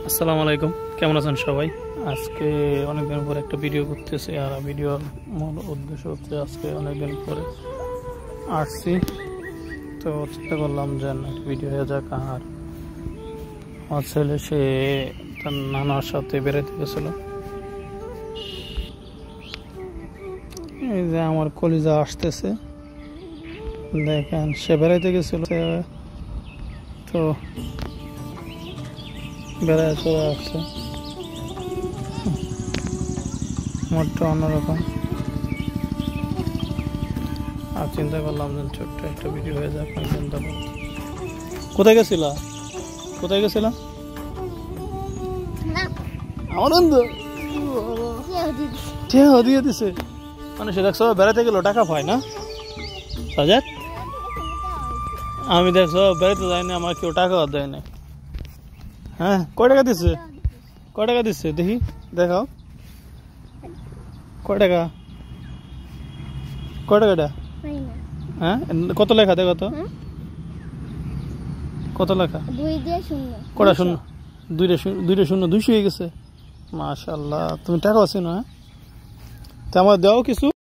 আসসালামু আলাইকুম, কেমন আছেন সবাই? আজকে অনেকদিন পর একটা ভিডিও করতেছি। আর ভিডিওর মূল উদ্দেশ্য হচ্ছে আজকে অনেকদিন পরে আসছি, তো চিন্তা করলাম যে ভিডিও হয়ে যাক। আর আমার ছেলে সে তার নানার সাথে বেড়াতে গেছিল। এই যে আমার কলিজা আসতেছে, দেখেন সে বেড়াইতে গেছিল, তো বেড়ায় চলে আসছে। মোটটা অন্যরকম। আর চিন্তা করলাম যে ছোট্ট একটা ভিডিও হয়ে যাক। চিন্তা করলাম, কোথায় গেছিলা? কোথায় গেছিলাম? আনন্দ দিয়ে দিছে মানে সে দেখছো বেড়াতে গেল টাকা পায় না সাজাদ। আমি দেখছো বেড়াতে যাইনি, আমার কেউ টাকা দেয় না। হ্যাঁ, কয় টাকা দিচ্ছে? কয় টাকা দিচ্ছে দেখি, দেখাও কয় টাকা। কয় টাকাটা? হ্যাঁ, কত লেখা দেখো তো, কত লেখা? কটা শূন্য? দুইটা শূন্য 200 হয়ে গেছে। মাশাআল্লাহ, তুমি টাকা আছে না? তো আমার দাও কিছু।